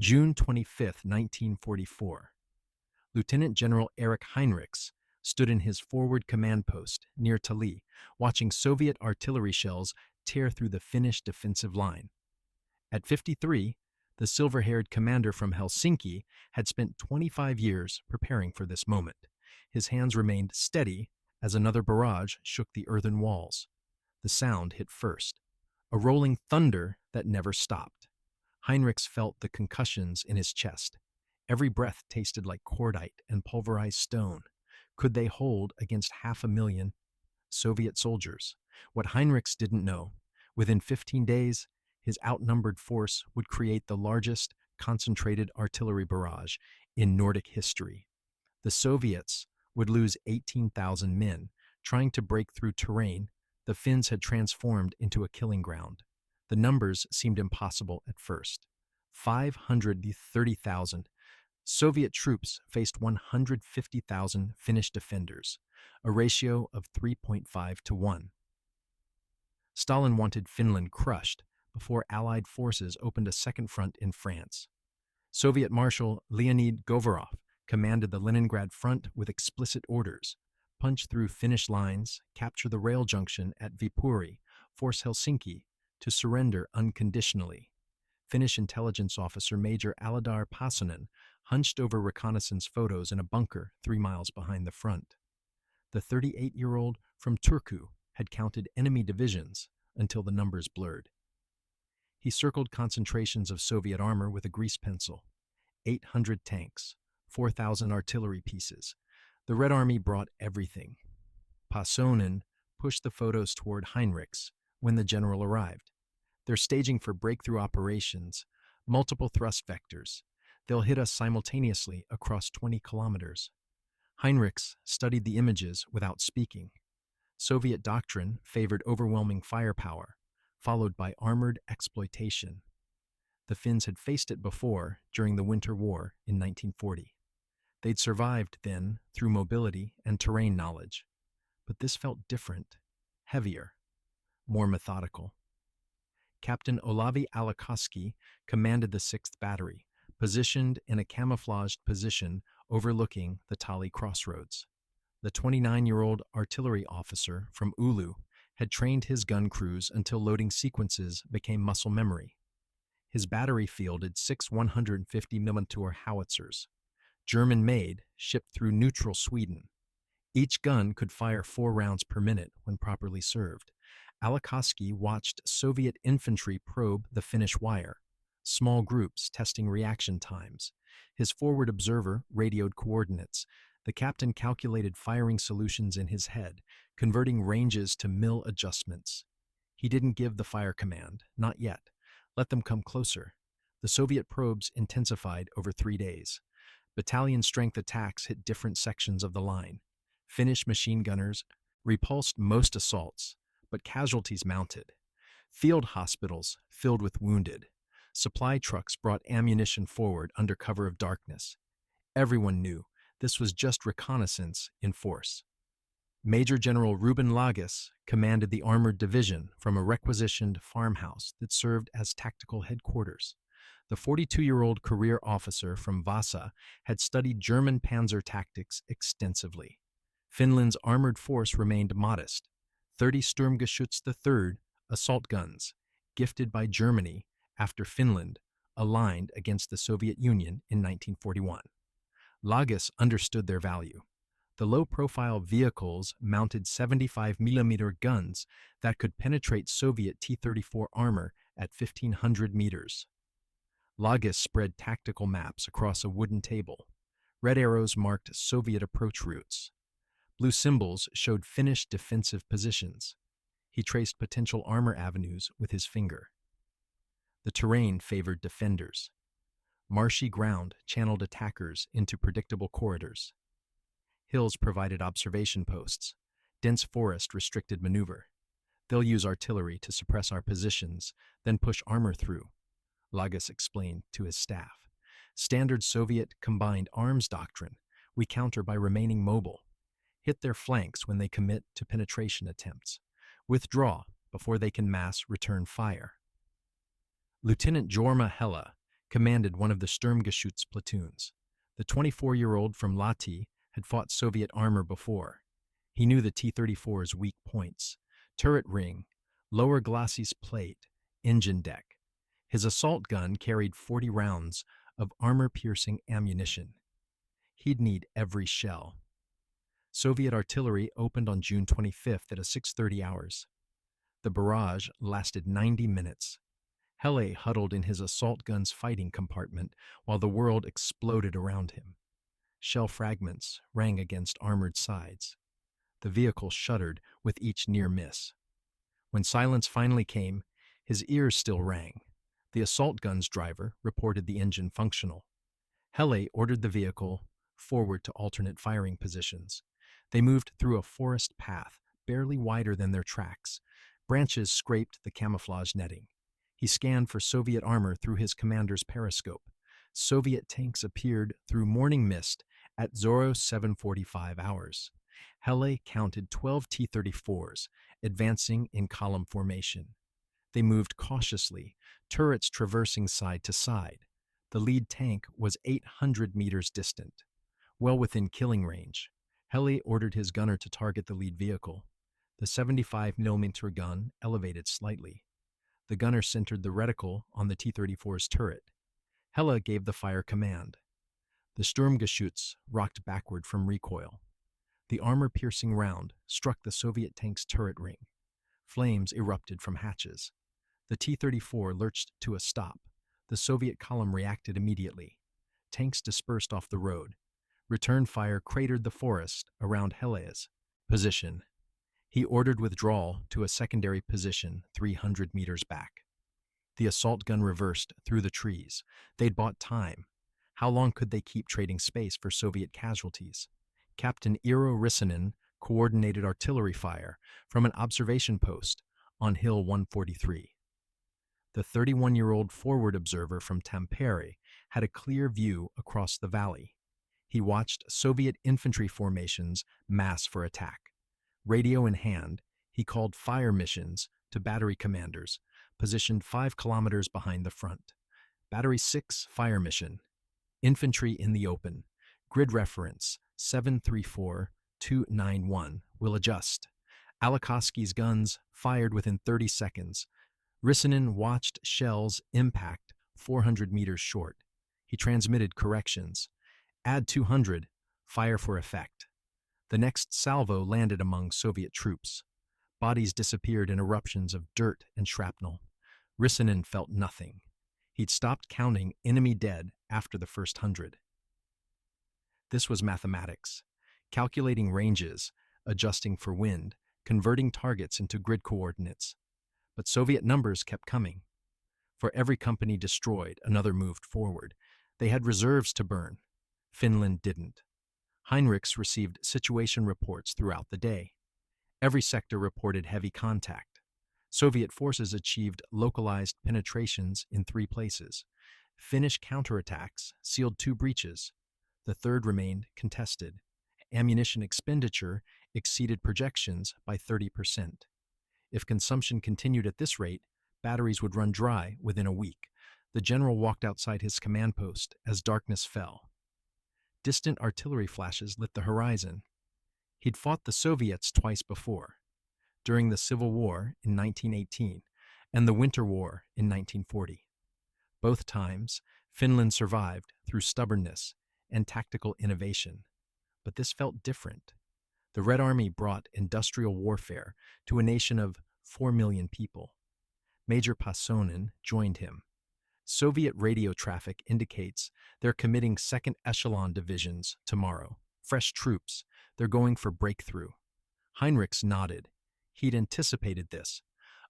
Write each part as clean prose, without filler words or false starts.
June 25, 1944. Lieutenant General Erich Heinrichs stood in his forward command post near Tali, watching Soviet artillery shells tear through the Finnish defensive line. At 53, the silver-haired commander from Helsinki had spent 25 years preparing for this moment. His hands remained steady as another barrage shook the earthen walls. The sound hit first, a rolling thunder that never stopped. Heinrichs felt the concussions in his chest. Every breath tasted like cordite and pulverized stone. Could they hold against 500,000 Soviet soldiers? What Heinrichs didn't know, within 15 days, his outnumbered force would create the largest concentrated artillery barrage in Nordic history. The Soviets would lose 18,000 men trying to break through terrain the Finns had transformed into a killing ground. The numbers seemed impossible at first. 530,000 Soviet troops faced 150,000 Finnish defenders, a ratio of 3.5 to 1. Stalin wanted Finland crushed before Allied forces opened a second front in France. Soviet Marshal Leonid Govorov commanded the Leningrad front with explicit orders: punch through Finnish lines, capture the rail junction at Viipuri, force Helsinki to surrender unconditionally. Finnish intelligence officer Major Aladar Passanen hunched over reconnaissance photos in a bunker 3 miles behind the front. The 38-year-old from Turku had counted enemy divisions until the numbers blurred. He circled concentrations of Soviet armor with a grease pencil. 800 tanks, 4,000 artillery pieces. The Red Army brought everything. Passanen pushed the photos toward Heinrichs when the general arrived. They're staging for breakthrough operations, multiple thrust vectors. They'll hit us simultaneously across 20 kilometers. Heinrichs studied the images without speaking. Soviet doctrine favored overwhelming firepower, followed by armored exploitation. The Finns had faced it before during the Winter War in 1940. They'd survived then through mobility and terrain knowledge. But this felt different, heavier, more methodical. Captain Olavi Alakoski commanded the 6th Battery, positioned in a camouflaged position overlooking the Tali crossroads. The 29-year-old artillery officer from Oulu had trained his gun crews until loading sequences became muscle memory. His battery fielded 6 150mm howitzers, German-made, shipped through neutral Sweden. Each gun could fire 4 rounds per minute when properly served. Alakoski watched Soviet infantry probe the Finnish wire, small groups testing reaction times. His forward observer radioed coordinates. The captain calculated firing solutions in his head, converting ranges to mil adjustments. He didn't give the fire command, not yet. Let them come closer. The Soviet probes intensified over 3 days. Battalion-strength attacks hit different sections of the line. Finnish machine gunners repulsed most assaults, but casualties mounted. Field hospitals filled with wounded. Supply trucks brought ammunition forward under cover of darkness. Everyone knew this was just reconnaissance in force. Major General Ruben Lagis commanded the armored division from a requisitioned farmhouse that served as tactical headquarters. The 42-year-old career officer from Vasa had studied German panzer tactics extensively. Finland's armored force remained modest. 30 Sturmgeschütz III assault guns, gifted by Germany after Finland aligned against the Soviet Union in 1941. Lagis understood their value. The low-profile vehicles mounted 75mm guns that could penetrate Soviet T-34 armor at 1,500 meters. Lagis spread tactical maps across a wooden table. Red arrows marked Soviet approach routes. Blue symbols showed Finnish defensive positions. He traced potential armor avenues with his finger. The terrain favored defenders. Marshy ground channeled attackers into predictable corridors. Hills provided observation posts. Dense forest restricted maneuver. They'll use artillery to suppress our positions, then push armor through, Lagis explained to his staff. Standard Soviet combined arms doctrine. We counter by remaining mobile. Hit their flanks when they commit to penetration attempts. Withdraw before they can mass return fire. Lieutenant Jorma Hella commanded one of the Sturmgeschütz platoons. The 24-year-old from Lati had fought Soviet armor before. He knew the T-34's weak points: turret ring, lower glacis plate, engine deck. His assault gun carried 40 rounds of armor-piercing ammunition. He'd need every shell. Soviet artillery opened on June 25th at 6:30 hours. The barrage lasted 90 minutes. Hele huddled in his assault gun's fighting compartment while the world exploded around him. Shell fragments rang against armored sides. The vehicle shuddered with each near miss. When silence finally came, his ears still rang. The assault gun's driver reported the engine functional. Hele ordered the vehicle forward to alternate firing positions. They moved through a forest path, barely wider than their tracks. Branches scraped the camouflage netting. He scanned for Soviet armor through his commander's periscope. Soviet tanks appeared through morning mist at 07:45 hours. Hele counted 12 T-34s, advancing in column formation. They moved cautiously, turrets traversing side to side. The lead tank was 800 meters distant, well within killing range. Hele ordered his gunner to target the lead vehicle. The 75mm gun elevated slightly. The gunner centered the reticle on the T-34's turret. Hele gave the fire command. The Sturmgeschütz rocked backward from recoil. The armor-piercing round struck the Soviet tank's turret ring. Flames erupted from hatches. The T-34 lurched to a stop. The Soviet column reacted immediately. Tanks dispersed off the road. Return fire cratered the forest around Hele's position. He ordered withdrawal to a secondary position 300 meters back. The assault gun reversed through the trees. They'd bought time. How long could they keep trading space for Soviet casualties? Captain Eero Rissanen coordinated artillery fire from an observation post on Hill 143. The 31-year-old forward observer from Tampere had a clear view across the valley. He watched Soviet infantry formations mass for attack. Radio in hand, he called fire missions to battery commanders, positioned 5 kilometers behind the front. Battery 6 fire mission. Infantry in the open. Grid reference 734291 will adjust. Alakoski's guns fired within 30 seconds. Rissanen watched shells impact 400 meters short. He transmitted corrections. Add 200, fire for effect. The next salvo landed among Soviet troops. Bodies disappeared in eruptions of dirt and shrapnel. Rissanen felt nothing. He'd stopped counting enemy dead after the first 100. This was mathematics, calculating ranges, adjusting for wind, converting targets into grid coordinates. But Soviet numbers kept coming. For every company destroyed, another moved forward. They had reserves to burn. Finland didn't. Heinrichs received situation reports throughout the day. Every sector reported heavy contact. Soviet forces achieved localized penetrations in 3 places. Finnish counterattacks sealed 2 breaches. The third remained contested. Ammunition expenditure exceeded projections by 30%. If consumption continued at this rate, batteries would run dry within a week. The general walked outside his command post as darkness fell. Distant artillery flashes lit the horizon. He'd fought the Soviets twice before, during the Civil War in 1918 and the Winter War in 1940. Both times, Finland survived through stubbornness and tactical innovation. But this felt different. The Red Army brought industrial warfare to a nation of 4 million people. Major Pasonen joined him. Soviet radio traffic indicates they're committing second echelon divisions tomorrow. Fresh troops, they're going for breakthrough. Heinrichs nodded. He'd anticipated this.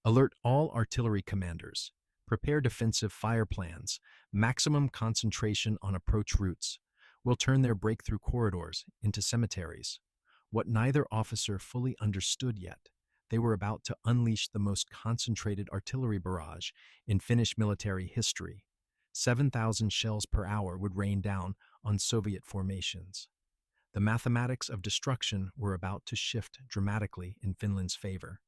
Alert all artillery commanders. Prepare defensive fire plans. Maximum concentration on approach routes. We'll turn their breakthrough corridors into cemeteries. What neither officer fully understood yet, they were about to unleash the most concentrated artillery barrage in Finnish military history. 7,000 shells per hour would rain down on Soviet formations. The mathematics of destruction were about to shift dramatically in Finland's favor.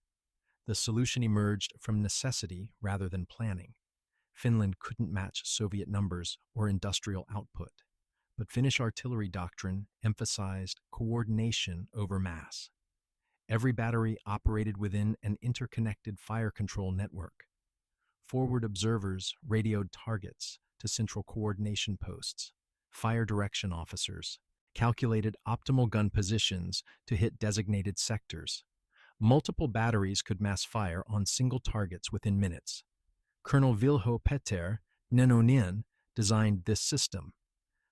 The solution emerged from necessity rather than planning. Finland couldn't match Soviet numbers or industrial output, but Finnish artillery doctrine emphasized coordination over mass. Every battery operated within an interconnected fire control network. Forward observers radioed targets to central coordination posts. Fire direction officers calculated optimal gun positions to hit designated sectors. Multiple batteries could mass fire on single targets within minutes. Colonel Vilho Peter Nenonen designed this system.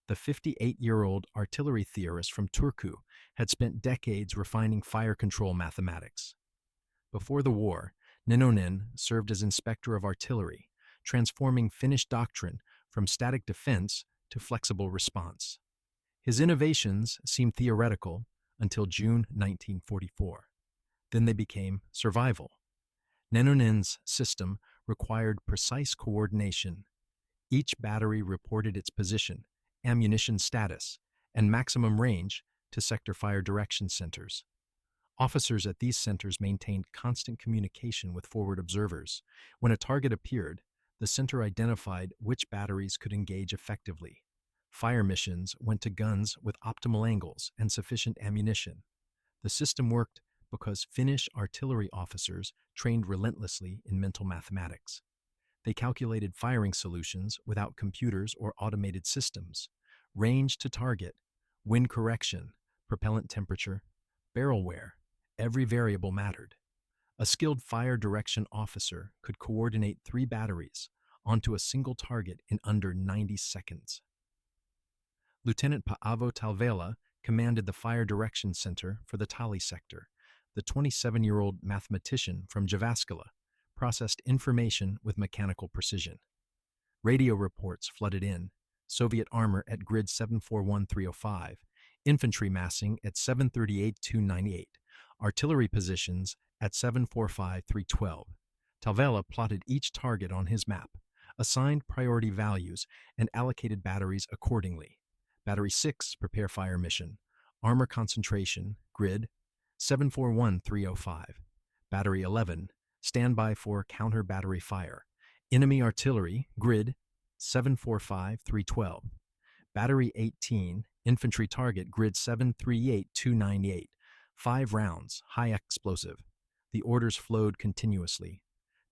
The 58-year-old artillery theorist from Turku had spent decades refining fire control mathematics. Before the war, Nenonen served as inspector of artillery, transforming Finnish doctrine from static defense to flexible response. His innovations seemed theoretical until June 1944. Then they became survival. Nenonen's system required precise coordination. Each battery reported its position, ammunition status, and maximum range to sector fire direction centers. Officers at these centers maintained constant communication with forward observers. When a target appeared, the center identified which batteries could engage effectively. Fire missions went to guns with optimal angles and sufficient ammunition. The system worked because Finnish artillery officers trained relentlessly in mental mathematics. They calculated firing solutions without computers or automated systems. Range to target, wind correction, propellant temperature, barrel wear, every variable mattered. A skilled fire direction officer could coordinate 3 batteries onto a single target in under 90 seconds. Lieutenant Paavo Talvela commanded the Fire Direction Center for the Tali sector. The 27-year-old mathematician from Jyväskylä processed information with mechanical precision. Radio reports flooded in: Soviet armor at grid 741305, infantry massing at 738298, artillery positions at 745312. Talvela plotted each target on his map, assigned priority values, and allocated batteries accordingly. Battery 6, prepare fire mission. Armor concentration, grid 741305. Battery 11, standby for counter battery fire. Enemy artillery, grid 745312. Battery 18, infantry target, grid 738298. 5 rounds, high explosive. The orders flowed continuously.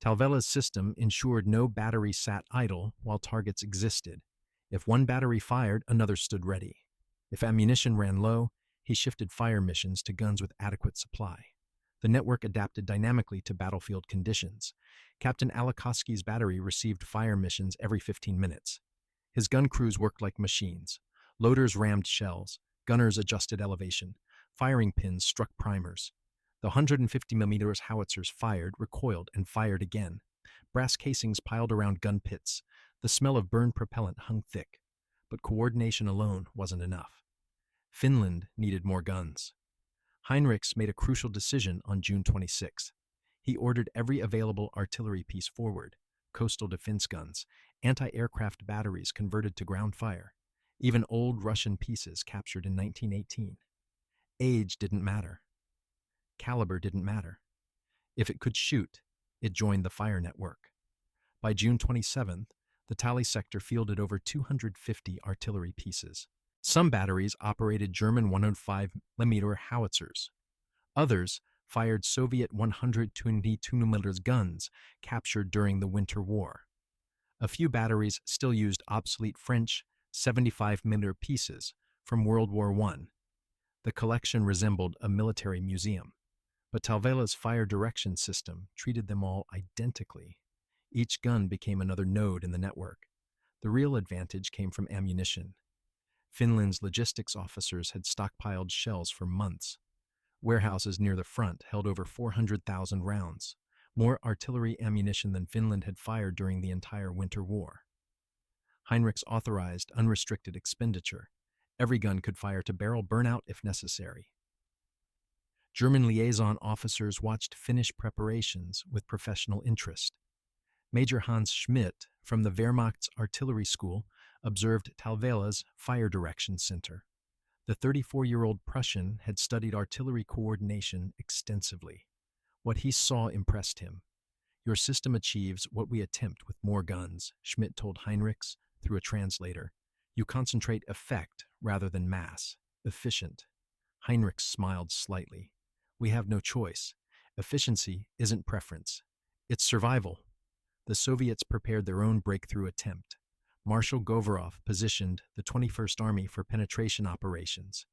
Talvela's system ensured no battery sat idle while targets existed. If one battery fired, another stood ready. If ammunition ran low, he shifted fire missions to guns with adequate supply. The network adapted dynamically to battlefield conditions. Captain Alakoski's battery received fire missions every 15 minutes. His gun crews worked like machines. Loaders rammed shells, gunners adjusted elevation, firing pins struck primers. The 150mm howitzers fired, recoiled, and fired again. Brass casings piled around gun pits. The smell of burned propellant hung thick, but coordination alone wasn't enough. Finland needed more guns. Heinrichs made a crucial decision on June 26. He ordered every available artillery piece forward: coastal defense guns, anti-aircraft batteries converted to ground fire, even old Russian pieces captured in 1918. Age didn't matter. Caliber didn't matter. If it could shoot, it joined the fire network. By June 27th, the Tali sector fielded over 250 artillery pieces. Some batteries operated German 105mm howitzers. Others fired Soviet 122mm guns captured during the Winter War. A few batteries still used obsolete French 75mm pieces from World War I. The collection resembled a military museum, but Talvela's fire direction system treated them all identically. Each gun became another node in the network. The real advantage came from ammunition. Finland's logistics officers had stockpiled shells for months. Warehouses near the front held over 400,000 rounds, more artillery ammunition than Finland had fired during the entire Winter War. Heinrichs authorized unrestricted expenditure. Every gun could fire to barrel burnout if necessary. German liaison officers watched Finnish preparations with professional interest. Major Hans Schmidt from the Wehrmacht's artillery school observed Talvela's fire direction center. The 34-year-old Prussian had studied artillery coordination extensively. What he saw impressed him. Your system achieves what we attempt with more guns, Schmidt told Heinrichs through a translator. You concentrate effect rather than mass. Efficient. Heinrichs smiled slightly. We have no choice. Efficiency isn't preference. It's survival. The Soviets prepared their own breakthrough attempt. Marshal Govorov positioned the 21st Army for penetration operations.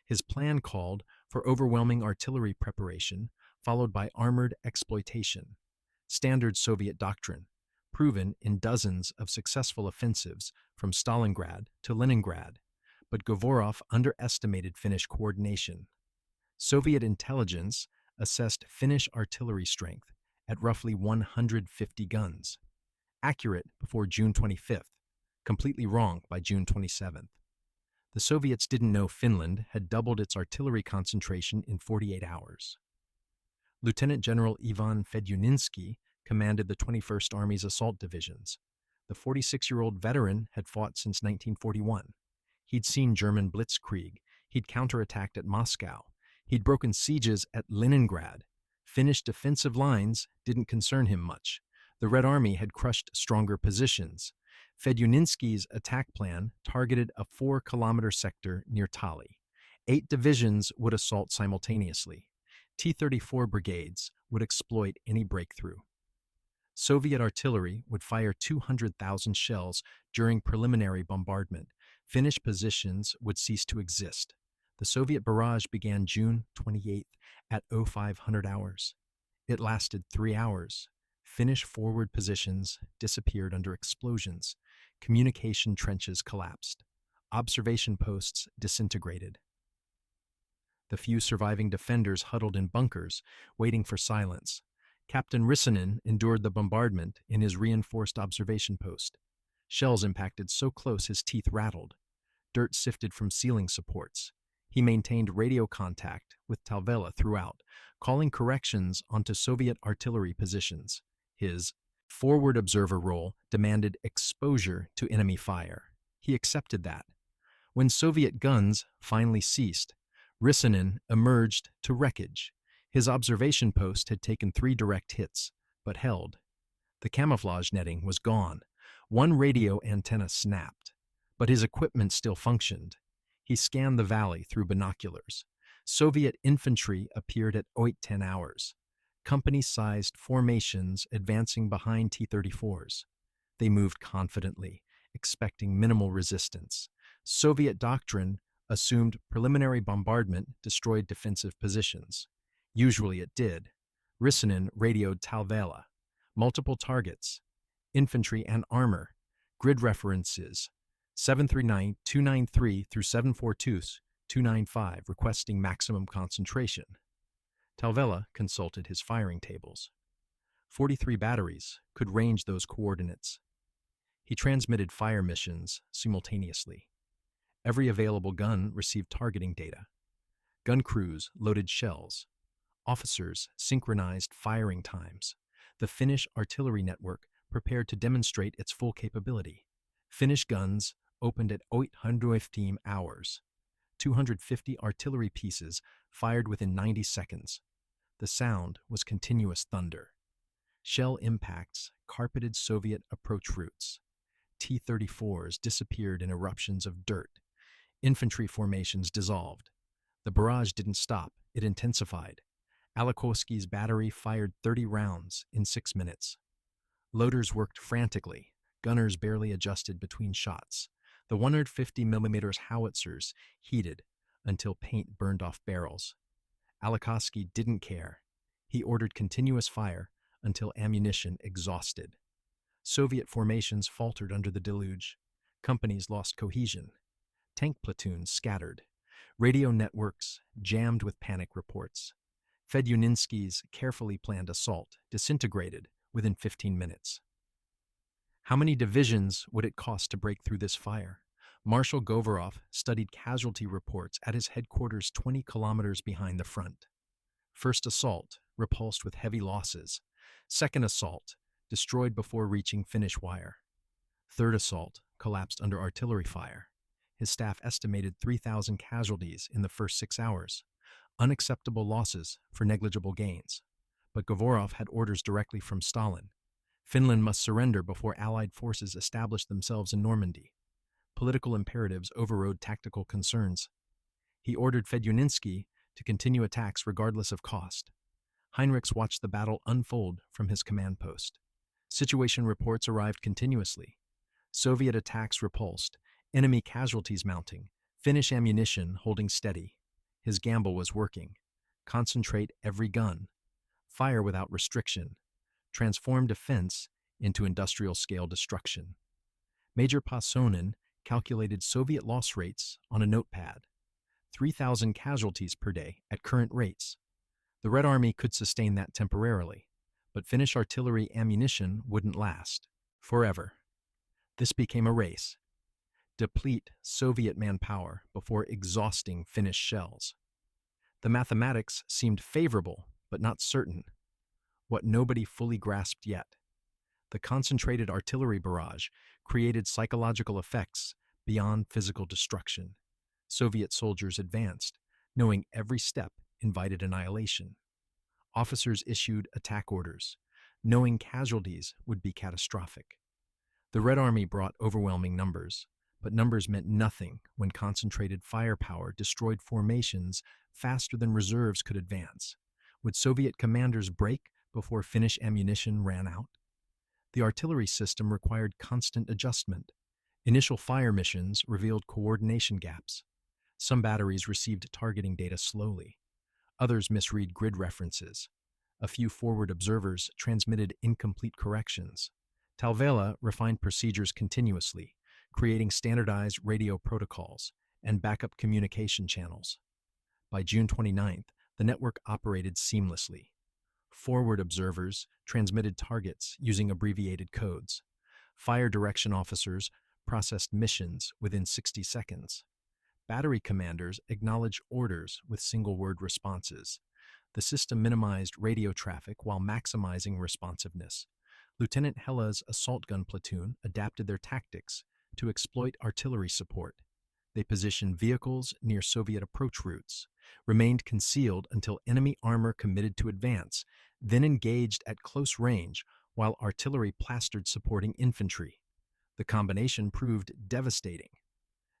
His plan called for overwhelming artillery preparation, followed by armored exploitation. Standard Soviet doctrine, proven in dozens of successful offensives from Stalingrad to Leningrad, but Govorov underestimated Finnish coordination. Soviet intelligence assessed Finnish artillery strength at roughly 150 guns. Accurate before June 25th, completely wrong by June 27th. The Soviets didn't know Finland had doubled its artillery concentration in 48 hours. Lieutenant General Ivan Fedyuninsky commanded the 21st Army's assault divisions. The 46-year-old veteran had fought since 1941. He'd seen German blitzkrieg. He'd counterattacked at Moscow. He'd broken sieges at Leningrad. Finnish defensive lines didn't concern him much. The Red Army had crushed stronger positions. Fedyuninsky's attack plan targeted a 4-kilometer sector near Tali. 8 divisions would assault simultaneously. T-34 brigades would exploit any breakthrough. Soviet artillery would fire 200,000 shells during preliminary bombardment. Finnish positions would cease to exist. The Soviet barrage began June 28th at 0500 hours. It lasted 3 hours. Finnish forward positions disappeared under explosions. Communication trenches collapsed. Observation posts disintegrated. The few surviving defenders huddled in bunkers, waiting for silence. Captain Rissanen endured the bombardment in his reinforced observation post. Shells impacted so close his teeth rattled. Dirt sifted from ceiling supports. He maintained radio contact with Talvela throughout, calling corrections onto Soviet artillery positions. His forward observer role demanded exposure to enemy fire. He accepted that. When Soviet guns finally ceased, Rissanen emerged to wreckage. His observation post had taken 3 direct hits, but held. The camouflage netting was gone. One radio antenna snapped, but his equipment still functioned. He scanned the valley through binoculars. Soviet infantry appeared at 0810 hours. Company-sized formations advancing behind T-34s. They moved confidently, expecting minimal resistance. Soviet doctrine assumed preliminary bombardment destroyed defensive positions. Usually it did. Rissanen radioed Talvela. Multiple targets. Infantry and armor. Grid references. 739-293 through 742-295 requesting maximum concentration. Talvela consulted his firing tables. 43 batteries could range those coordinates. He transmitted fire missions simultaneously. Every available gun received targeting data. Gun crews loaded shells. Officers synchronized firing times. The Finnish artillery network prepared to demonstrate its full capability. Finnish guns opened at 0815 hours. 250 artillery pieces fired within 90 seconds. The sound was continuous thunder. Shell impacts carpeted Soviet approach routes. T-34s disappeared in eruptions of dirt. Infantry formations dissolved. The barrage didn't stop, it intensified. Alakoski's battery fired 30 rounds in 6 minutes. Loaders worked frantically. Gunners barely adjusted between shots. The 150mm howitzers heated until paint burned off barrels. Alakoski didn't care. He ordered continuous fire until ammunition exhausted. Soviet formations faltered under the deluge. Companies lost cohesion. Tank platoons scattered. Radio networks jammed with panic reports. Fedyuninsky's carefully planned assault disintegrated within 15 minutes. How many divisions would it cost to break through this fire? Marshal Govorov studied casualty reports at his headquarters 20 kilometers behind the front. First assault, repulsed with heavy losses. Second assault, destroyed before reaching finish wire. Third assault, collapsed under artillery fire. His staff estimated 3,000 casualties in the first 6 hours. Unacceptable losses for negligible gains. but Govorov had orders directly from Stalin. Finland must surrender before Allied forces established themselves in Normandy. Political imperatives overrode tactical concerns. He ordered Fedyuninsky to continue attacks regardless of cost. Heinrichs watched the battle unfold from his command post. Situation reports arrived continuously. Soviet attacks repulsed, enemy casualties mounting, Finnish ammunition holding steady. His gamble was working. Concentrate every gun. Fire without restriction. Transform defense into industrial-scale destruction. Major Pasonin calculated Soviet loss rates on a notepad. 3,000 casualties per day at current rates. The Red Army could sustain that temporarily, but Finnish artillery ammunition wouldn't last forever. This became a race. Deplete Soviet manpower before exhausting Finnish shells. The mathematics seemed favorable, but not certain. What nobody fully grasped yet. The concentrated artillery barrage created psychological effects beyond physical destruction. Soviet soldiers advanced, knowing every step invited annihilation. Officers issued attack orders, knowing casualties would be catastrophic. The Red Army brought overwhelming numbers, but numbers meant nothing when concentrated firepower destroyed formations faster than reserves could advance. Would Soviet commanders break before Finnish ammunition ran out? The artillery system required constant adjustment. Initial fire missions revealed coordination gaps. Some batteries received targeting data slowly. Others misread grid references. A few forward observers transmitted incomplete corrections. Talvela refined procedures continuously, creating standardized radio protocols and backup communication channels. By June 29th, the network operated seamlessly. Forward observers transmitted targets using abbreviated codes. Fire direction officers processed missions within 60 seconds. Battery commanders acknowledged orders with single-word responses. The system minimized radio traffic while maximizing responsiveness. Lieutenant Hella's assault gun platoon adapted their tactics to exploit artillery support. They positioned vehicles near Soviet approach routes, remained concealed until enemy armor committed to advance, then engaged at close range while artillery plastered supporting infantry. The combination proved devastating.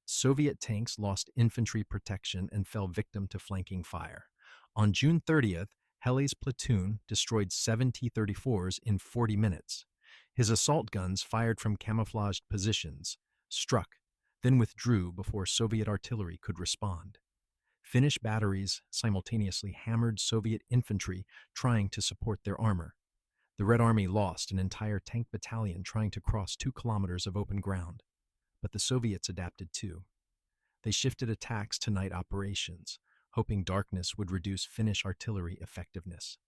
Soviet tanks lost infantry protection and fell victim to flanking fire. On June 30th, Helly's platoon destroyed 7 T-34s in 40 minutes. His assault guns fired from camouflaged positions, struck, then withdrew before Soviet artillery could respond. Finnish batteries simultaneously hammered Soviet infantry trying to support their armor. The Red Army lost an entire tank battalion trying to cross 2 kilometers of open ground. But the Soviets adapted too. They shifted attacks to night operations, hoping darkness would reduce Finnish artillery effectiveness.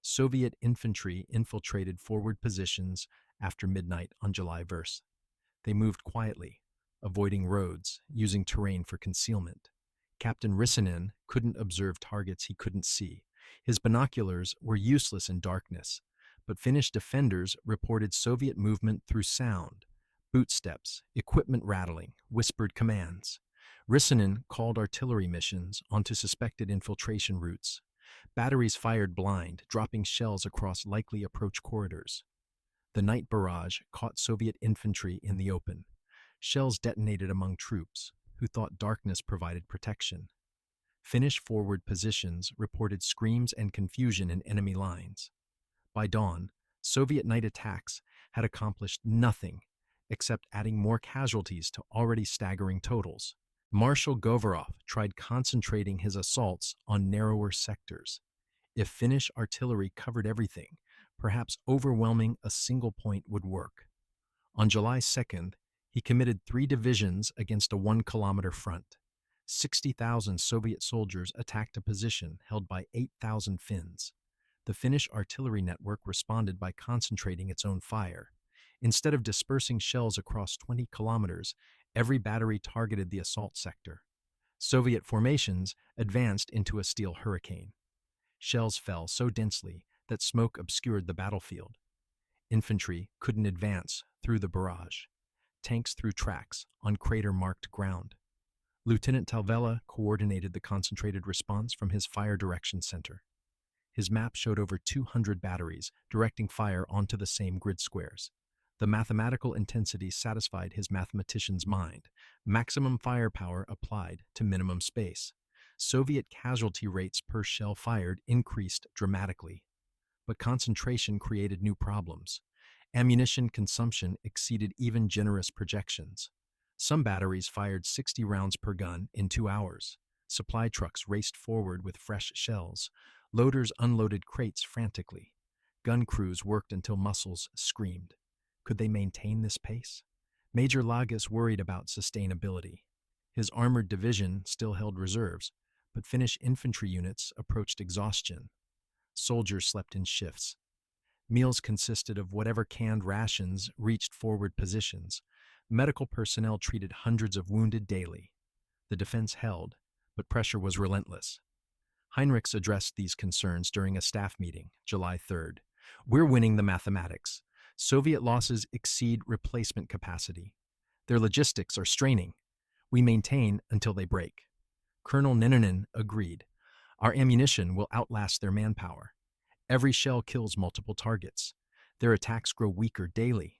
Soviet infantry infiltrated forward positions after midnight on July 1st. They moved quietly, avoiding roads, using terrain for concealment. Captain Rissanen couldn't observe targets he couldn't see. His binoculars were useless in darkness, but Finnish defenders reported Soviet movement through sound. Bootsteps, equipment rattling, whispered commands. Rissanen called artillery missions onto suspected infiltration routes. Batteries fired blind, dropping shells across likely approach corridors. The night barrage caught Soviet infantry in the open. Shells detonated among troops, who thought darkness provided protection. Finnish forward positions reported screams and confusion in enemy lines. By dawn, Soviet night attacks had accomplished nothing except adding more casualties to already staggering totals. Marshal Govorov tried concentrating his assaults on narrower sectors. If Finnish artillery covered everything, perhaps overwhelming a single point would work. On July 2nd, he committed 3 divisions against a 1-kilometer front. 60,000 Soviet soldiers attacked a position held by 8,000 Finns. The Finnish artillery network responded by concentrating its own fire. Instead of dispersing shells across 20 kilometers, every battery targeted the assault sector. Soviet formations advanced into a steel hurricane. Shells fell so densely that smoke obscured the battlefield. Infantry couldn't advance through the barrage. Tanks threw tracks on crater-marked ground. Lieutenant Talvela coordinated the concentrated response from his fire direction center. His map showed over 200 batteries directing fire onto the same grid squares. The mathematical intensity satisfied his mathematician's mind. Maximum firepower applied to minimum space. Soviet casualty rates per shell fired increased dramatically, but concentration created new problems. Ammunition consumption exceeded even generous projections. Some batteries fired 60 rounds per gun in 2 hours. Supply trucks raced forward with fresh shells. Loaders unloaded crates frantically. Gun crews worked until muscles screamed. Could they maintain this pace? Major Lagos worried about sustainability. His armored division still held reserves, but Finnish infantry units approached exhaustion. Soldiers slept in shifts. Meals consisted of whatever canned rations reached forward positions. Medical personnel treated hundreds of wounded daily. The defense held, but pressure was relentless. Heinrichs addressed these concerns during a staff meeting, July 3rd. "We're winning the mathematics. Soviet losses exceed replacement capacity. Their logistics are straining. We maintain until they break." Colonel Neninen agreed. "Our ammunition will outlast their manpower. Every shell kills multiple targets. Their attacks grow weaker daily."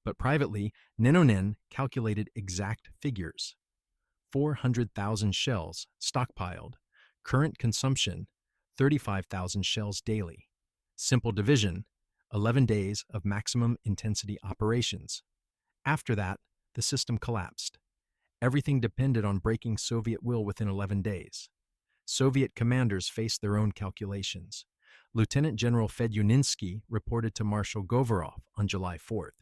But privately, Neninen calculated exact figures. 400,000 shells stockpiled. Current consumption, 35,000 shells daily. Simple division, 11 days of maximum intensity operations. After that, the system collapsed. Everything depended on breaking Soviet will within 11 days. Soviet commanders faced their own calculations. Lieutenant General Fedyuninsky reported to Marshal Govorov on July 4th.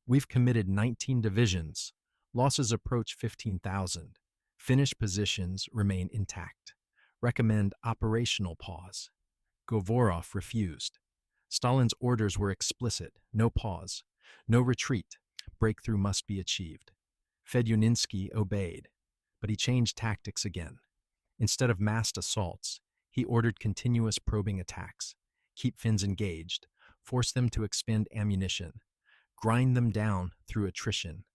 "We've committed 19 divisions. Losses approach 15,000. Finnish positions remain intact. Recommend operational pause." Govorov refused. Stalin's orders were explicit: no pause, no retreat. Breakthrough must be achieved. Fedyuninsky obeyed, but he changed tactics again. Instead of massed assaults, he ordered continuous probing attacks. Keep Finns engaged, force them to expend ammunition, grind them down through attrition.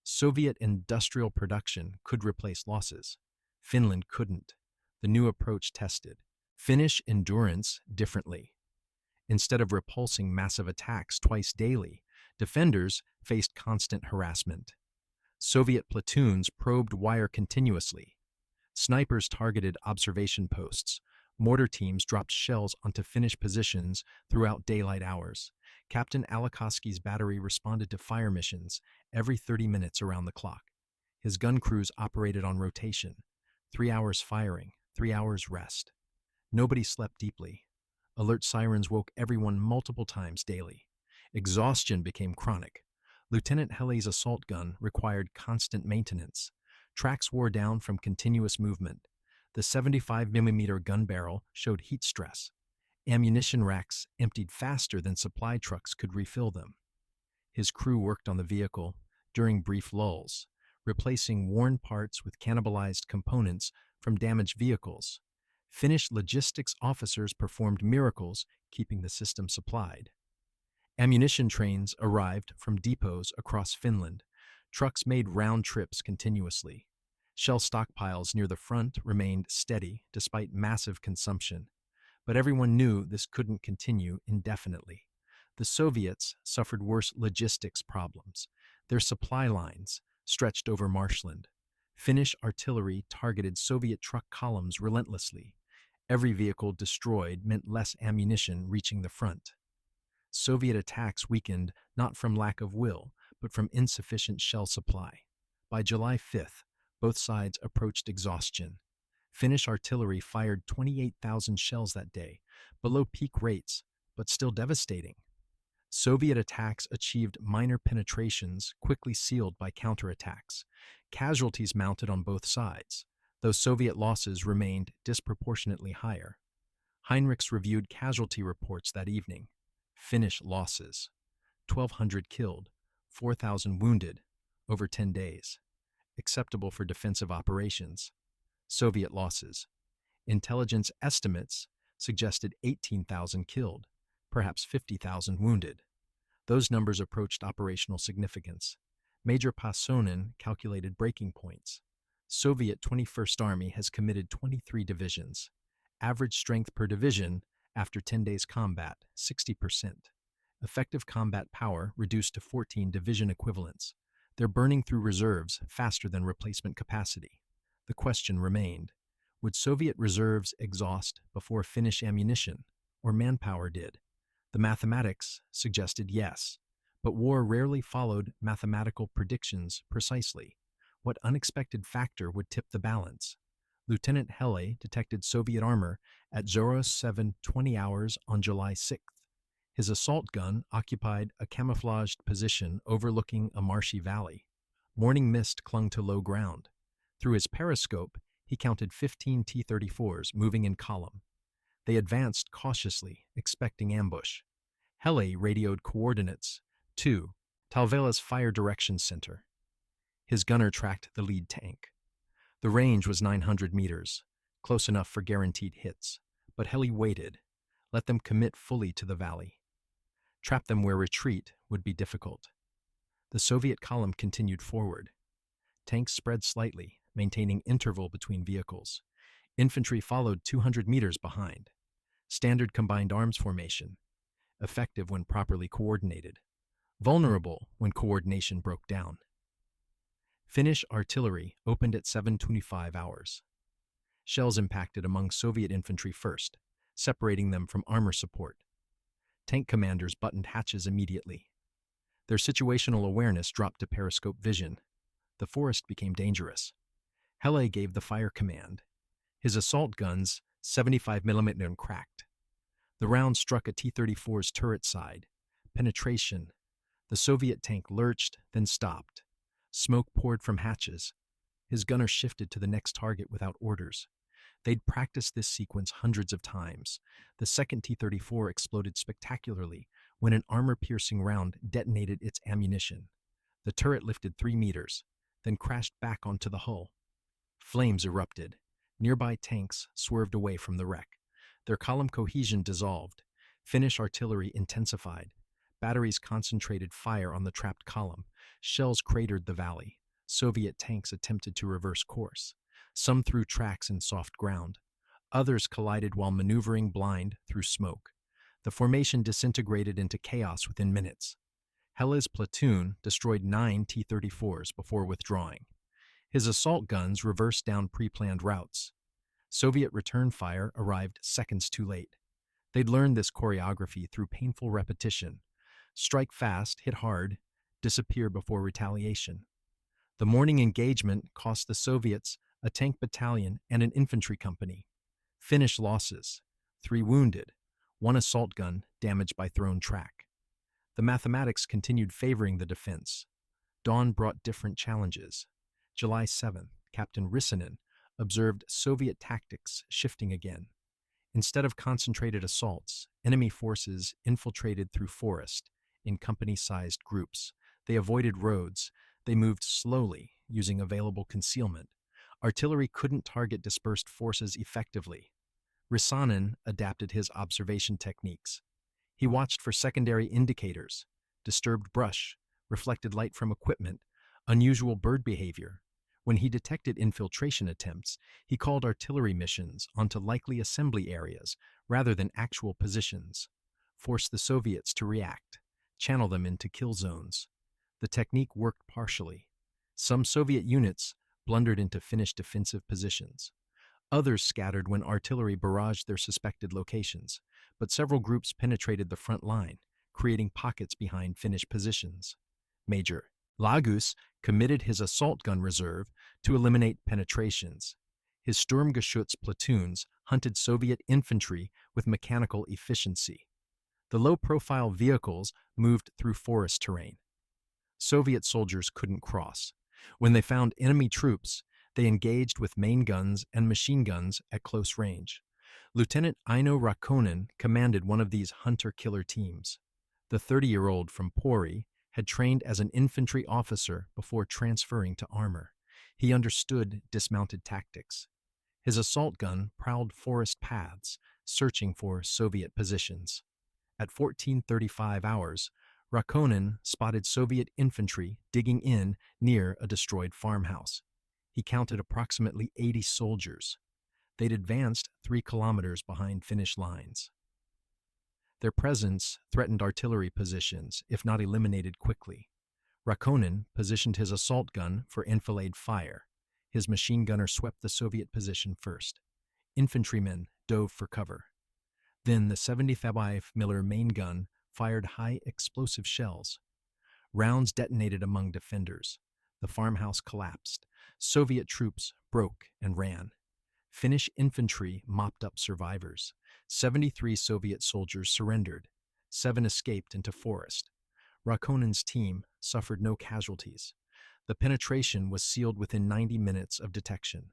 Soviet industrial production could replace losses. Finland couldn't. The new approach tested Finnish endurance differently. Instead of repulsing massive attacks twice daily, defenders faced constant harassment. Soviet platoons probed wire continuously. Snipers targeted observation posts. Mortar teams dropped shells onto Finnish positions throughout daylight hours. Captain Alikoski's battery responded to fire missions every 30 minutes around the clock. His gun crews operated on rotation. 3 hours firing, 3 hours rest. Nobody slept deeply. Alert sirens woke everyone multiple times daily. Exhaustion became chronic. Lieutenant Helly's assault gun required constant maintenance. Tracks wore down from continuous movement. The 75mm gun barrel showed heat stress. Ammunition racks emptied faster than supply trucks could refill them. His crew worked on the vehicle during brief lulls, replacing worn parts with cannibalized components from damaged vehicles. Finnish logistics officers performed miracles, keeping the system supplied. Ammunition trains arrived from depots across Finland. Trucks made round trips continuously. Shell stockpiles near the front remained steady despite massive consumption. But everyone knew this couldn't continue indefinitely. The Soviets suffered worse logistics problems. Their supply lines stretched over marshland. Finnish artillery targeted Soviet truck columns relentlessly. Every vehicle destroyed meant less ammunition reaching the front. Soviet attacks weakened not from lack of will, but from insufficient shell supply. By July 5th, both sides approached exhaustion. Finnish artillery fired 28,000 shells that day, below peak rates, but still devastating. Soviet attacks achieved minor penetrations, quickly sealed by counterattacks. Casualties mounted on both sides, though Soviet losses remained disproportionately higher. Heinrichs reviewed casualty reports that evening. Finnish losses: 1,200 killed, 4,000 wounded, over 10 days. Acceptable for defensive operations. Soviet losses: intelligence estimates suggested 18,000 killed, perhaps 50,000 wounded. Those numbers approached operational significance. Major Pasonin calculated breaking points. Soviet 21st Army has committed 23 divisions. Average strength per division After 10 days combat, 60%. Effective combat power reduced to 14 division equivalents. They're burning through reserves faster than replacement capacity. The question remained, would Soviet reserves exhaust before Finnish ammunition, or manpower did? The mathematics suggested yes, but war rarely followed mathematical predictions precisely. What unexpected factor would tip the balance? Lieutenant Hele detected Soviet armor at 07:20 hours on July 6th. His assault gun occupied a camouflaged position overlooking a marshy valley. Morning mist clung to low ground. Through his periscope, he counted 15 T-34s moving in column. They advanced cautiously, expecting ambush. Hele radioed coordinates to Talvela's Fire Direction Center. His gunner tracked the lead tank. The range was 900 meters, close enough for guaranteed hits, but Hele waited, let them commit fully to the valley. Trap them where retreat would be difficult. The Soviet column continued forward. Tanks spread slightly, maintaining interval between vehicles. Infantry followed 200 meters behind. Standard combined arms formation, effective when properly coordinated, vulnerable when coordination broke down. Finnish artillery opened at 7:25 hours. Shells impacted among Soviet infantry first, separating them from armor support. Tank commanders buttoned hatches immediately. Their situational awareness dropped to periscope vision. The forest became dangerous. Hele gave the fire command. His assault guns, 75mm, cracked. The round struck a T-34's turret side. Penetration. The Soviet tank lurched, then stopped. Smoke poured from hatches. His gunner shifted to the next target without orders. They'd practiced this sequence hundreds of times. The second T-34 exploded spectacularly when an armor-piercing round detonated its ammunition. The turret lifted 3 meters, then crashed back onto the hull. Flames erupted. Nearby tanks swerved away from the wreck. Their column cohesion dissolved. Finnish artillery intensified. Batteries concentrated fire on the trapped column. Shells cratered the valley. Soviet tanks attempted to reverse course. Some threw tracks in soft ground. Others collided while maneuvering blind through smoke. The formation disintegrated into chaos within minutes. Hele's platoon destroyed 9 T-34s before withdrawing. His assault guns reversed down pre-planned routes. Soviet return fire arrived seconds too late. They'd learned this choreography through painful repetition. Strike fast, hit hard, disappear before retaliation. The morning engagement cost the Soviets a tank battalion and an infantry company. Finnish losses: 3 wounded, 1 assault gun damaged by thrown track. The mathematics continued favoring the defense. Dawn brought different challenges. July 7th, Captain Rissanen observed Soviet tactics shifting again. Instead of concentrated assaults, enemy forces infiltrated through forest in company-sized groups. They avoided roads. They moved slowly, using available concealment. Artillery couldn't target dispersed forces effectively. Rissanen adapted his observation techniques. He watched for secondary indicators: disturbed brush, reflected light from equipment, unusual bird behavior. When he detected infiltration attempts, he called artillery missions onto likely assembly areas rather than actual positions. Force the Soviets to react, channel them into kill zones. The technique worked partially. Some Soviet units blundered into Finnish defensive positions. Others scattered when artillery barraged their suspected locations, but several groups penetrated the front line, creating pockets behind Finnish positions. Major Lagus committed his assault gun reserve to eliminate penetrations. His Sturmgeschütz platoons hunted Soviet infantry with mechanical efficiency. The low-profile vehicles moved through forest terrain. Soviet soldiers couldn't cross. When they found enemy troops, they engaged with main guns and machine guns at close range. Lieutenant Aino Rakkonen commanded one of these hunter-killer teams. The 30-year-old from Pori had trained as an infantry officer before transferring to armor. He understood dismounted tactics. His assault gun prowled forest paths, searching for Soviet positions. At 14:35 hours, Rakkonen spotted Soviet infantry digging in near a destroyed farmhouse. He counted approximately 80 soldiers. They'd advanced 3 kilometers behind Finnish lines. Their presence threatened artillery positions, if not eliminated quickly. Rakhonin positioned his assault gun for enfilade fire. His machine gunner swept the Soviet position first. Infantrymen dove for cover. Then the 75 Miller main gun fired high explosive shells. Rounds detonated among defenders. The farmhouse collapsed. Soviet troops broke and ran. Finnish infantry mopped up survivors. 73 Soviet soldiers surrendered. 7 escaped into forest. Rakhonin's team suffered no casualties. The penetration was sealed within 90 minutes of detection,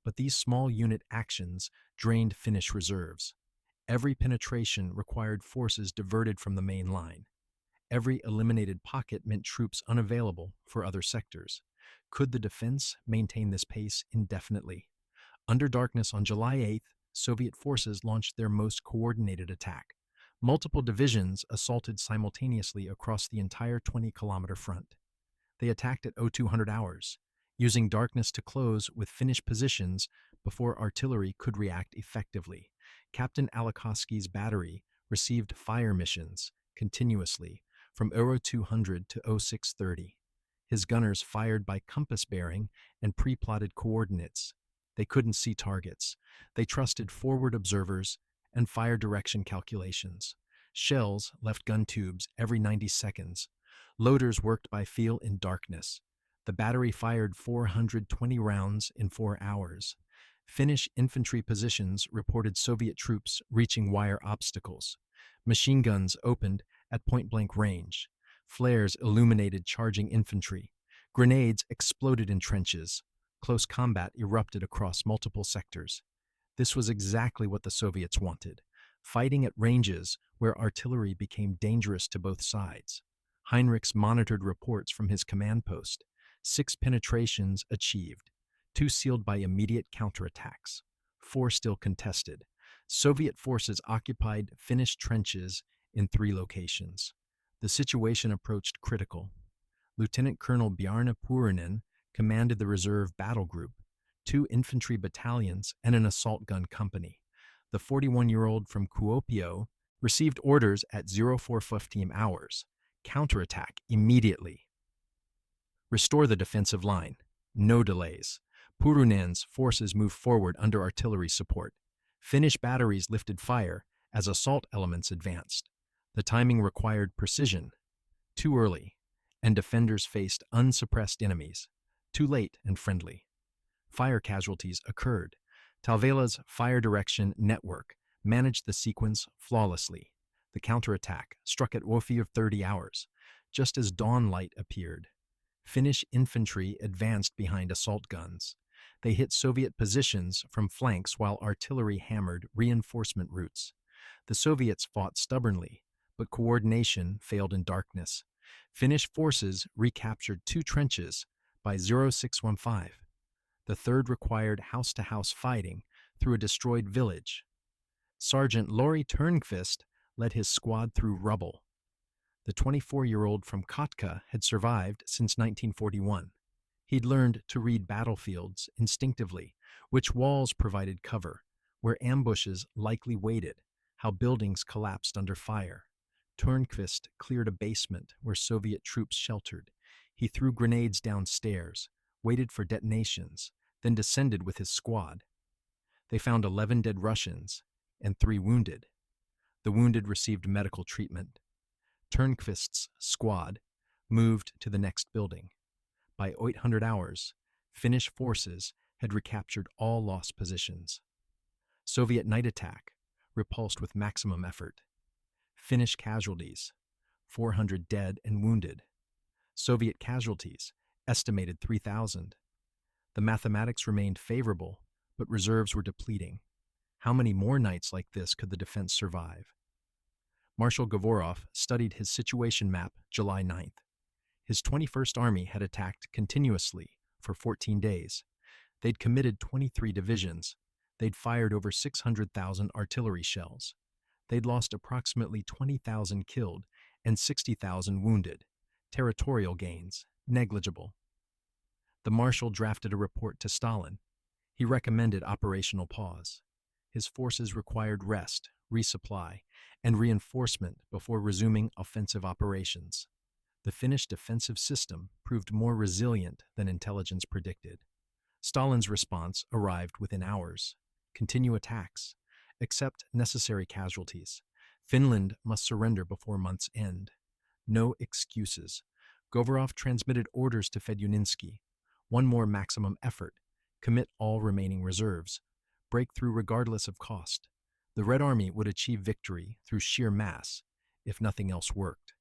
but these small unit actions drained Finnish reserves. Every penetration required forces diverted from the main line. Every eliminated pocket meant troops unavailable for other sectors. Could the defense maintain this pace indefinitely? Under darkness on July 8th, Soviet forces launched their most coordinated attack. Multiple divisions assaulted simultaneously across the entire 20-kilometer front. They attacked at 0200 hours, using darkness to close with Finnish positions before artillery could react effectively. Captain Alakoski's battery received fire missions continuously from 0200 to 0630. His gunners fired by compass bearing and pre-plotted coordinates. They couldn't see targets. They trusted forward observers and fire direction calculations. Shells left gun tubes every 90 seconds. Loaders worked by feel in darkness. The battery fired 420 rounds in 4 hours. Finnish infantry positions reported Soviet troops reaching wire obstacles. Machine guns opened at point-blank range. Flares illuminated charging infantry. Grenades exploded in trenches. Close combat erupted across multiple sectors. This was exactly what the Soviets wanted, fighting at ranges where artillery became dangerous to both sides. Heinrichs monitored reports from his command post. 6 penetrations achieved, 2 sealed by immediate counterattacks, 4 still contested. Soviet forces occupied Finnish trenches in 3 locations. The situation approached critical. Lieutenant Colonel Bjarne Purinen commanded the reserve battle group, 2 infantry battalions, and an assault gun company. The 41-year-old from Kuopio received orders at 0415 hours. Counterattack immediately. Restore the defensive line. No delays. Puruninen's forces moved forward under artillery support. Finnish batteries lifted fire as assault elements advanced. The timing required precision. Too early, and defenders faced unsuppressed enemies. Too late and friendly. Fire casualties occurred. Talvela's fire direction network managed the sequence flawlessly. The counterattack struck at Wofi of 30 hours, just as dawn light appeared. Finnish infantry advanced behind assault guns. They hit Soviet positions from flanks while artillery hammered reinforcement routes. The Soviets fought stubbornly, but coordination failed in darkness. Finnish forces recaptured 2 trenches by 0615. The third required house-to-house fighting through a destroyed village. Sergeant Lori Turnqvist led his squad through rubble. The 24-year-old from Kotka had survived since 1941. He'd learned to read battlefields instinctively, which walls provided cover, where ambushes likely waited, how buildings collapsed under fire. Turnqvist cleared a basement where Soviet troops sheltered. He threw grenades downstairs, waited for detonations, then descended with his squad. They found 11 dead Russians and 3 wounded. The wounded received medical treatment. Turnqvist's squad moved to the next building. By 0800 hours, Finnish forces had recaptured all lost positions. Soviet night attack repulsed with maximum effort. Finnish casualties, 400 dead and wounded. Soviet casualties, estimated 3,000. The mathematics remained favorable, but reserves were depleting. How many more nights like this could the defense survive? Marshal Govorov studied his situation map July 9th. His 21st Army had attacked continuously for 14 days. They'd committed 23 divisions. They'd fired over 600,000 artillery shells. They'd lost approximately 20,000 killed and 60,000 wounded. Territorial gains, negligible. The Marshal drafted a report to Stalin. He recommended operational pause. his forces required rest, resupply, and reinforcement before resuming offensive operations. The Finnish defensive system proved more resilient than intelligence predicted. Stalin's response arrived within hours. Continue attacks. Accept necessary casualties. Finland must surrender before month's end. No excuses. Govorov transmitted orders to Fedyuninsky. One more maximum effort. Commit all remaining reserves. Break through regardless of cost. The Red Army would achieve victory through sheer mass, if nothing else worked.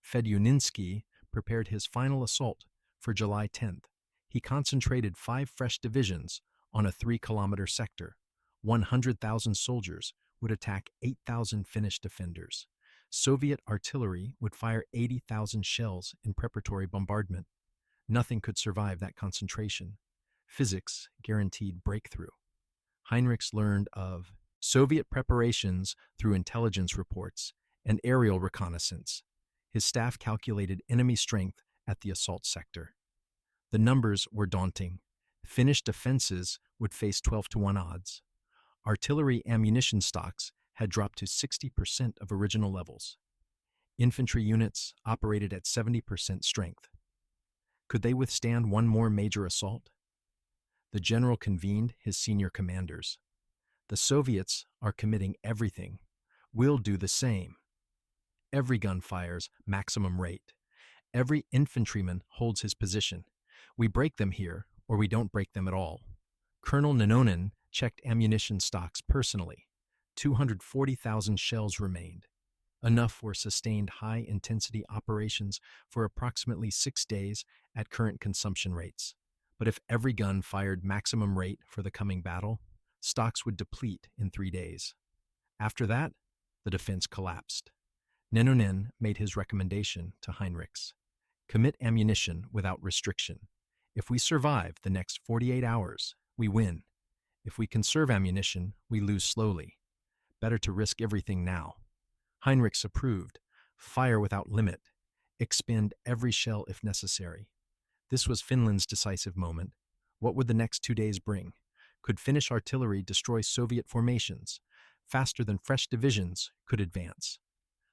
Fedyuninsky prepared his final assault for July 10th. He concentrated 5 fresh divisions on a 3-kilometer sector. 100,000 soldiers would attack 8,000 Finnish defenders. Soviet artillery would fire 80,000 shells in preparatory bombardment. Nothing could survive that concentration. Physics guaranteed breakthrough. Heinrichs learned of Soviet preparations through intelligence reports and aerial reconnaissance. His staff calculated enemy strength at the assault sector. The numbers were daunting. Finnish defenses would face 12-to-1 odds. Artillery ammunition stocks had dropped to 60% of original levels. Infantry units operated at 70% strength. Could they withstand one more major assault? The general convened his senior commanders. The Soviets are committing everything. We'll do the same. Every gun fires maximum rate. Every infantryman holds his position. We break them here, or we don't break them at all. Colonel Nenonin checked ammunition stocks personally. 240,000 shells remained, enough for sustained high-intensity operations for approximately 6 days at current consumption rates. But if every gun fired maximum rate for the coming battle, stocks would deplete in 3 days. After that, the defense collapsed. Nenonin made his recommendation to Heinrichs. Commit ammunition without restriction. If we survive the next 48 hours, we win. If we conserve ammunition, we lose slowly. Better to risk everything now. Heinrichs approved. Fire without limit. Expend every shell if necessary. This was Finland's decisive moment. What would the next 2 days bring? Could Finnish artillery destroy Soviet formations faster than fresh divisions could advance?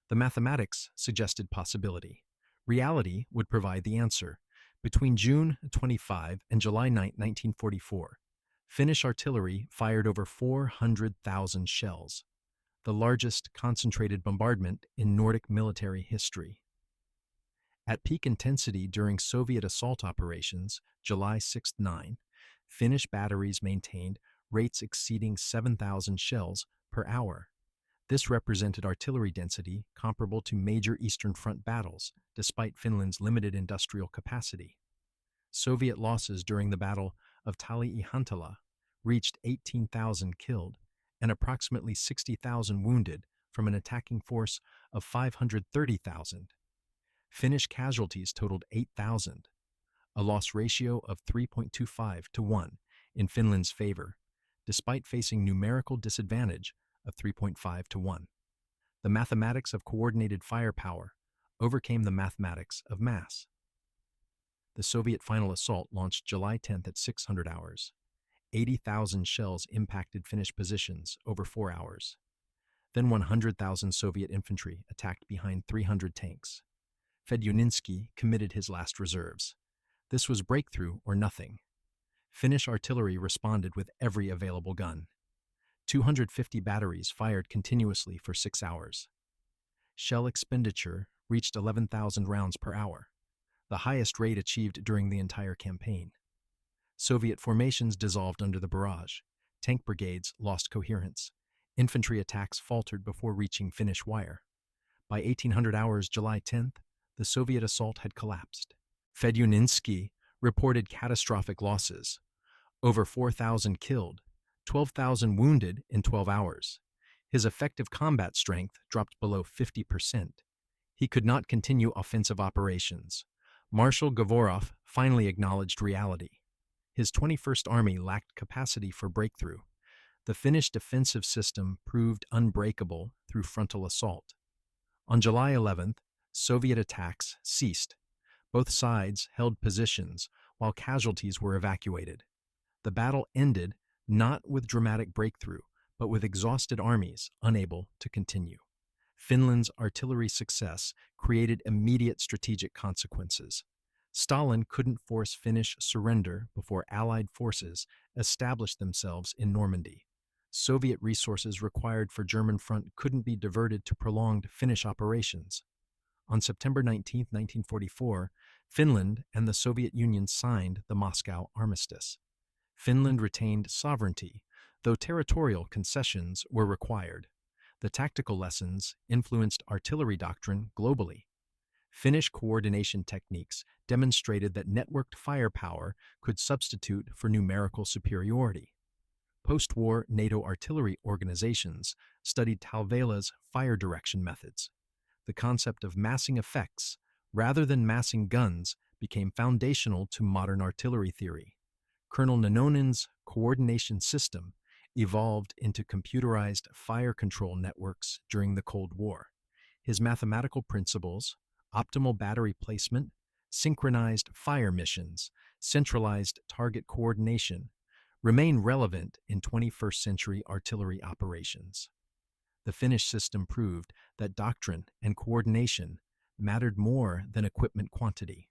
The mathematics suggested possibility. Reality would provide the answer. Between June 25 and July 9, 1944, Finnish artillery fired over 400,000 shells, the largest concentrated bombardment in Nordic military history. At peak intensity during Soviet assault operations, July 6-9, Finnish batteries maintained rates exceeding 7,000 shells per hour. This represented artillery density comparable to major Eastern Front battles, despite Finland's limited industrial capacity. Soviet losses during the Battle of Tali-Ihantala reached 18,000 killed and approximately 60,000 wounded from an attacking force of 530,000. Finnish casualties totaled 8,000, a loss ratio of 3.25 to 1 in Finland's favor, despite facing numerical disadvantage of 3.5 to 1. The mathematics of coordinated firepower overcame the mathematics of mass. The Soviet final assault launched July 10th at 600 hours. 80,000 shells impacted Finnish positions over 4 hours. Then 100,000 Soviet infantry attacked behind 300 tanks. Fedyuninsky committed his last reserves. This was breakthrough or nothing. Finnish artillery responded with every available gun. 250 batteries fired continuously for 6 hours. Shell expenditure reached 11,000 rounds per hour, the highest rate achieved during the entire campaign. Soviet formations dissolved under the barrage. Tank brigades lost coherence. Infantry attacks faltered before reaching Finnish wire. By 1800 hours July 10th, the Soviet assault had collapsed. Fedyuninsky reported catastrophic losses. Over 4,000 killed, 12,000 wounded in 12 hours. His effective combat strength dropped below 50%. He could not continue offensive operations. Marshal Govorov finally acknowledged reality. His 21st Army lacked capacity for breakthrough. The Finnish defensive system proved unbreakable through frontal assault. On July 11th, Soviet attacks ceased. Both sides held positions while casualties were evacuated. The battle ended not with dramatic breakthrough, but with exhausted armies unable to continue. Finland's artillery success created immediate strategic consequences. Stalin couldn't force Finnish surrender before Allied forces established themselves in Normandy. Soviet resources required for German front couldn't be diverted to prolonged Finnish operations. On September 19, 1944, Finland and the Soviet Union signed the Moscow Armistice. Finland retained sovereignty, though territorial concessions were required. The tactical lessons influenced artillery doctrine globally. Finnish coordination techniques demonstrated that networked firepower could substitute for numerical superiority. Post-war NATO artillery organizations studied Talvela's fire direction methods. The concept of massing effects, rather than massing guns, became foundational to modern artillery theory. Colonel Nononen's coordination system evolved into computerized fire control networks during the Cold War. His mathematical principles, optimal battery placement, synchronized fire missions, centralized target coordination, remain relevant in 21st century artillery operations. The Finnish system proved that doctrine and coordination mattered more than equipment quantity.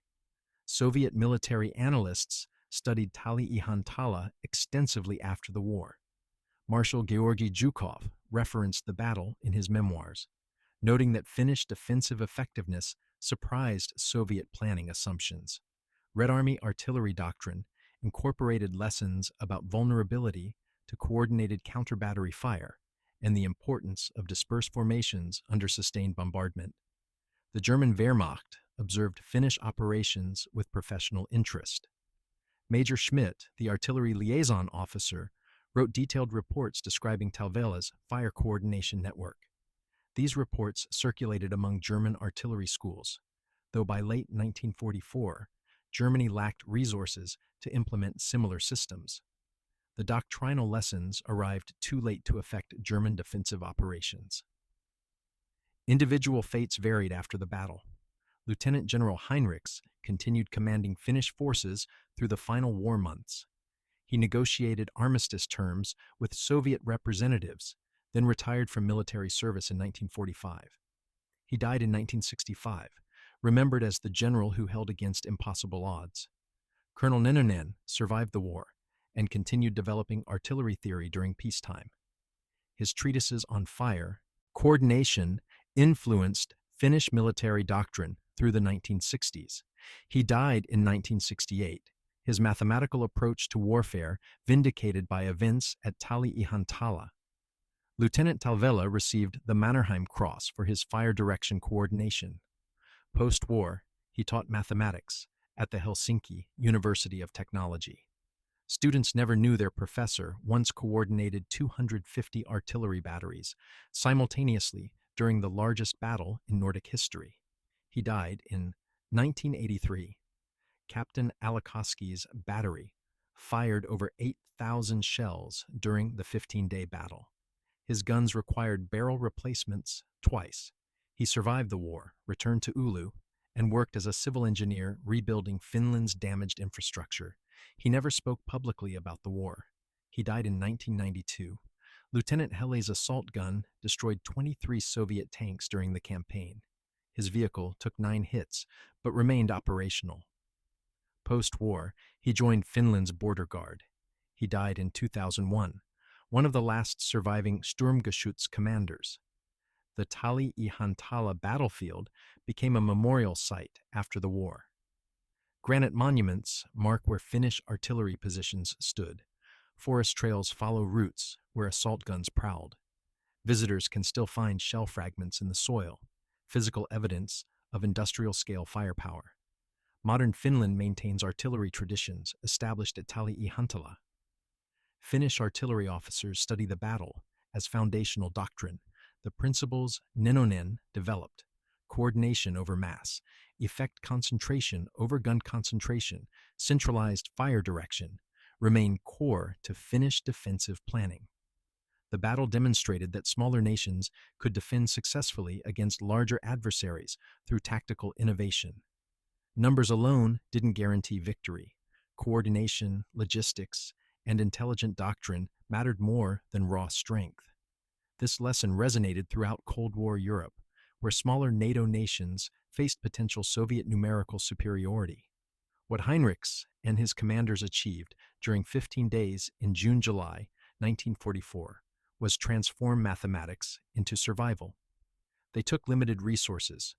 Soviet military analysts studied Tali-Ihantala extensively after the war. Marshal Georgy Zhukov referenced the battle in his memoirs, noting that Finnish defensive effectiveness surprised Soviet planning assumptions. Red Army artillery doctrine incorporated lessons about vulnerability to coordinated counter-battery fire and the importance of dispersed formations under sustained bombardment. The German Wehrmacht observed Finnish operations with professional interest. Major Schmidt, the artillery liaison officer, wrote detailed reports describing Talvela's fire coordination network. These reports circulated among German artillery schools, though by late 1944, Germany lacked resources to implement similar systems. The doctrinal lessons arrived too late to affect German defensive operations. Individual fates varied after the battle. Lieutenant General Heinrichs continued commanding Finnish forces through the final war months. He negotiated armistice terms with Soviet representatives, then retired from military service in 1945. He died in 1965, remembered as the general who held against impossible odds. Colonel Nenonen survived the war and continued developing artillery theory during peacetime. His treatises on fire, coordination influenced Finnish military doctrine through the 1960s. He died in 1968. His mathematical approach to warfare vindicated by events at Tali-Ihantala. Lieutenant Talvela received the Mannerheim Cross for his fire direction coordination. Post-war, he taught mathematics at the Helsinki University of Technology. Students never knew their professor once coordinated 250 artillery batteries simultaneously during the largest battle in Nordic history. He died in 1983. Captain Alikoski's battery fired over 8,000 shells during the 15-day battle. His guns required barrel replacements twice. He survived the war, returned to Oulu, and worked as a civil engineer rebuilding Finland's damaged infrastructure. He never spoke publicly about the war. He died in 1992. Lieutenant Helle's assault gun destroyed 23 Soviet tanks during the campaign. His vehicle took 9 hits, but remained operational. Post-war, he joined Finland's border guard. He died in 2001, one of the last surviving Sturmgeschütz commanders. The Tali-Ihantala battlefield became a memorial site after the war. Granite monuments mark where Finnish artillery positions stood. Forest trails follow routes where assault guns prowled. Visitors can still find shell fragments in the soil, physical evidence of industrial-scale firepower. Modern Finland maintains artillery traditions established at Tali-Ihantala. Finnish artillery officers study the battle as foundational doctrine, the principles Nenonen developed: coordination over mass, effect concentration over gun concentration, centralized fire direction, remain core to Finnish defensive planning. The battle demonstrated that smaller nations could defend successfully against larger adversaries through tactical innovation. Numbers alone didn't guarantee victory. Coordination, logistics, and intelligent doctrine mattered more than raw strength. This lesson resonated throughout Cold War Europe, where smaller NATO nations faced potential Soviet numerical superiority. What Heinrichs and his commanders achieved during 15 days in June-July 1944 was transform mathematics into survival. They took limited resources,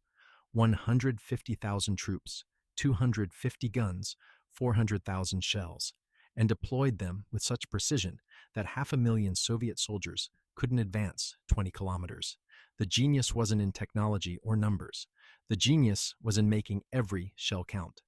150,000 troops, 250 guns, 400,000 shells, and deployed them with such precision that 500,000 Soviet soldiers couldn't advance 20 kilometers. The genius wasn't in technology or numbers. The genius was in making every shell count.